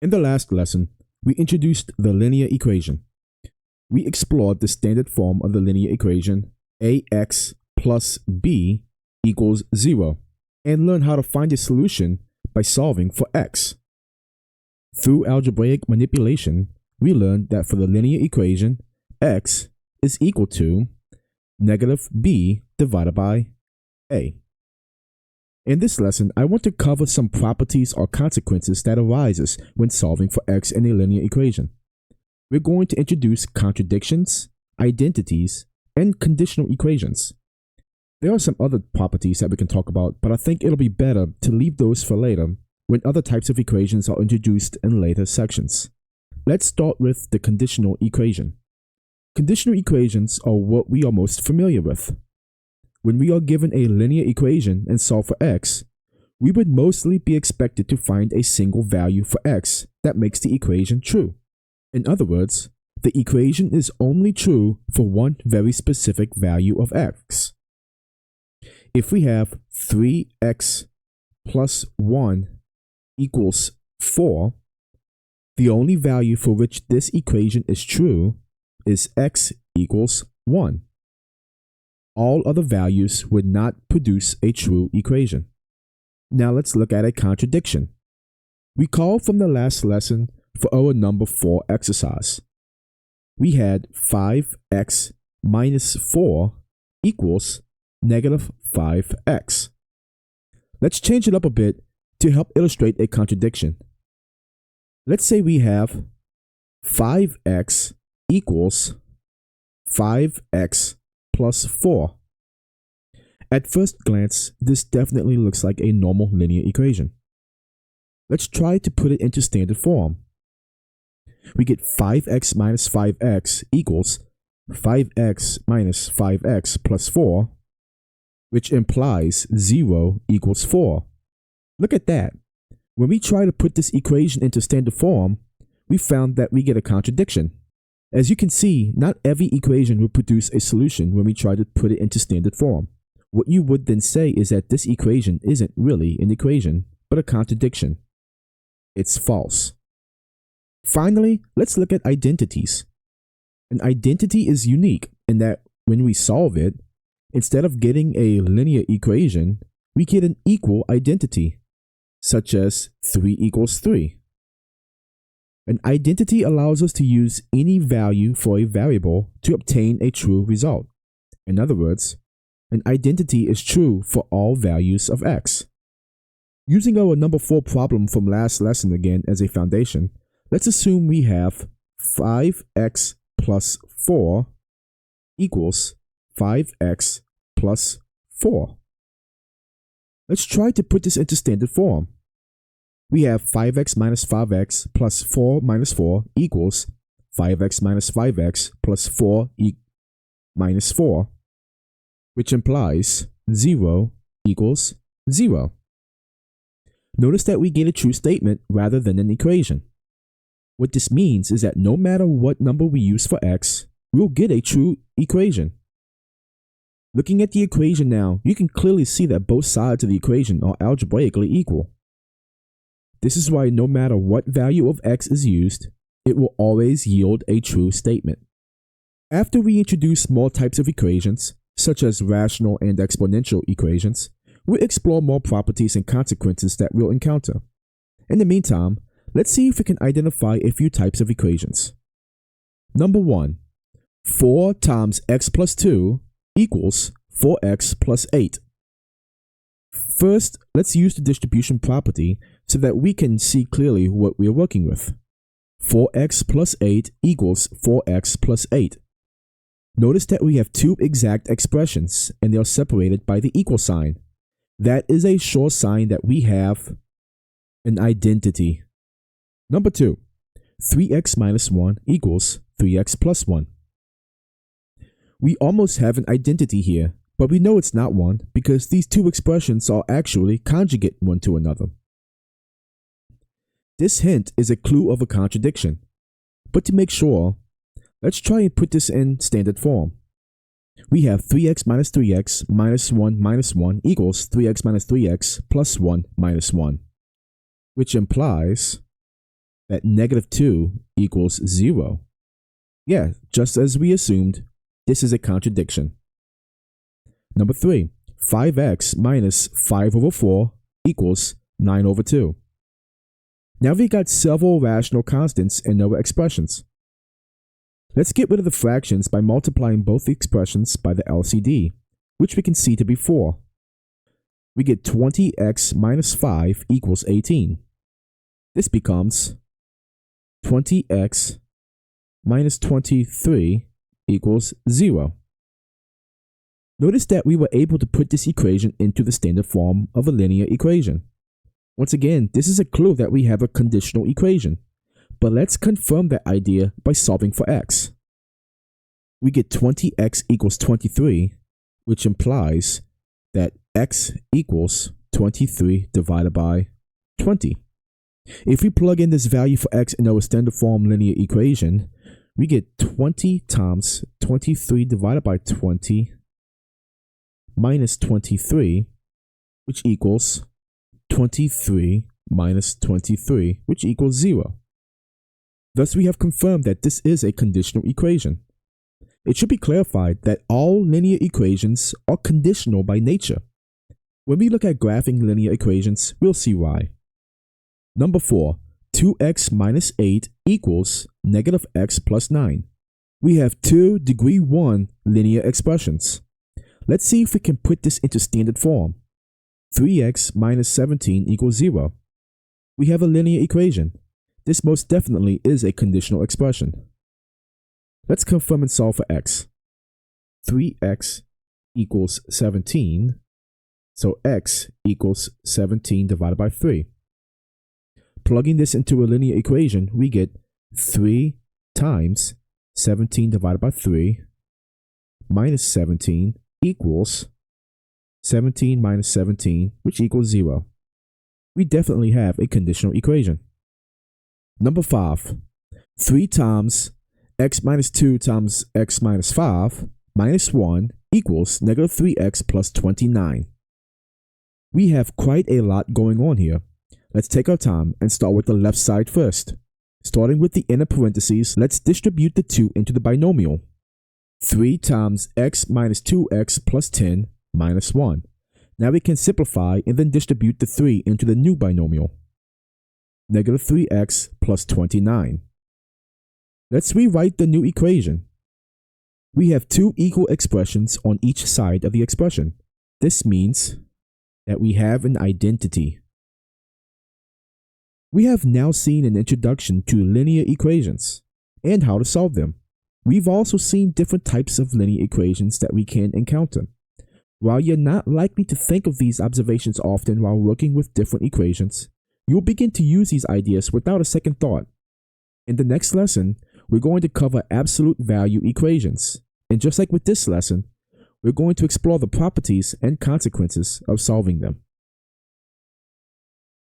In the last lesson, we introduced the linear equation. We explored the standard form of the linear equation ax plus b equals 0 and learned how to find a solution by solving for x. Through algebraic manipulation, we learned that for the linear equation, x is equal to negative b divided by a. In this lesson, I want to cover some properties or consequences that arises when solving for x in a linear equation. We're going to introduce contradictions, identities, and conditional equations. There are some other properties that we can talk about, but I think it'll be better to leave those for later when other types of equations are introduced in later sections. Let's start with the conditional equation. Conditional equations are what we are most familiar with. When we are given a linear equation and solve for x, we would mostly be expected to find a single value for x that makes the equation true. In other words, the equation is only true for one very specific value of x. If we have 3x plus 1 equals 4, the only value for which this equation is true is x equals 1. All other values would not produce a true equation. Now let's look at a contradiction. Recall from the last lesson for our number 4 exercise. We had 5x minus 4 equals negative 5x. Let's change it up a bit to help illustrate a contradiction. Let's say we have 5x equals 5x plus 4. At first glance, this definitely looks like a normal linear equation. Let's try to put it into standard form. We get 5x minus 5x equals 5x minus 5x plus 4, which implies 0 equals 4. Look at that. When we try to put this equation into standard form, we found that we get a contradiction. As you can see, not every equation will produce a solution when we try to put it into standard form. What you would then say is that this equation isn't really an equation, but a contradiction. It's false. Finally, let's look at identities. An identity is unique in that when we solve it, instead of getting a linear equation, we get an equal identity, such as 3 equals 3. An identity allows us to use any value for a variable to obtain a true result. In other words, an identity is true for all values of x. Using our number 4 problem from last lesson again as a foundation, let's assume we have 5x plus 4 equals 5x plus 4. Let's try to put this into standard form. We have 5x minus 5x plus 4 minus 4 equals 5x minus 5x plus 4 minus 4, which implies 0 equals 0. Notice that we get a true statement rather than an equation. What this means is that no matter what number we use for x, we'll get a true equation. Looking at the equation now, you can clearly see that both sides of the equation are algebraically equal. This is why no matter what value of x is used, it will always yield a true statement. After we introduce more types of equations, such as rational and exponential equations, we'll explore more properties and consequences that we'll encounter. In the meantime, let's see if we can identify a few types of equations. Number 1. 4 times x plus 2 equals 4x plus 8. First, let's use the distribution property so that we can see clearly what we are working with. 4x plus 8 equals 4x plus 8. Notice that we have two exact expressions and they are separated by the equal sign. That is a sure sign that we have an identity. Number 2. 3x minus 1 equals 3x plus 1. We almost have an identity here, but we know it's not one because these two expressions are actually conjugate one to another. This hint is a clue of a contradiction, but to make sure, let's try and put this in standard form. We have 3x minus 3x minus 1 equals 3x minus 3x plus 1 minus 1, which implies that -2 equals 0. Yeah, just as we assumed, this is a contradiction. Number 3, 5x minus 5 over 4 equals 9 over 2. Now we got several rational constants in our expressions. Let's get rid of the fractions by multiplying both expressions by the LCD, which we can see to be 4. We get 20x minus 5 equals 18. This becomes 20x minus 23 equals 0. Notice that we were able to put this equation into the standard form of a linear equation. Once again, this is a clue that we have a conditional equation, but let's confirm that idea by solving for x. We get 20x equals 23, which implies that x equals 23 divided by 20. If we plug in this value for x in our standard form linear equation, we get 20 times 23 divided by 20 minus 23, which equals 23 minus 23, which equals 0. Thus, we have confirmed that this is a conditional equation. It should be clarified that all linear equations are conditional by nature. When we look at graphing linear equations, we'll see why. Number 4, 2x minus 8 equals negative x plus 9. We have two degree 1 linear expressions. Let's see if we can put this into standard form. 3x minus 17 equals 0. We have a linear equation. This most definitely is a conditional expression. Let's confirm and solve for x. 3x equals 17, so x equals 17 divided by 3. Plugging this into a linear equation, we get 3 times 17 divided by 3 minus 17 equals 17 minus 17, which equals 0. We definitely have a conditional equation. Number 5, 3 times x minus 2 times x minus 5 minus 1 equals negative 3x plus 29. We have quite a lot going on here. Let's take our time and start with the left side first. Starting with the inner parentheses, let's distribute the 2 into the binomial. 3 times x minus 2x plus 10 minus 1. Now we can simplify and then distribute the 3 into the new binomial. Negative 3x plus 29. Let's rewrite the new equation. We have two equal expressions on each side of the expression. This means that we have an identity. We have now seen an introduction to linear equations and how to solve them. We've also seen different types of linear equations that we can encounter. While you're not likely to think of these observations often while working with different equations, you'll begin to use these ideas without a second thought. In the next lesson, we're going to cover absolute value equations. And just like with this lesson, we're going to explore the properties and consequences of solving them.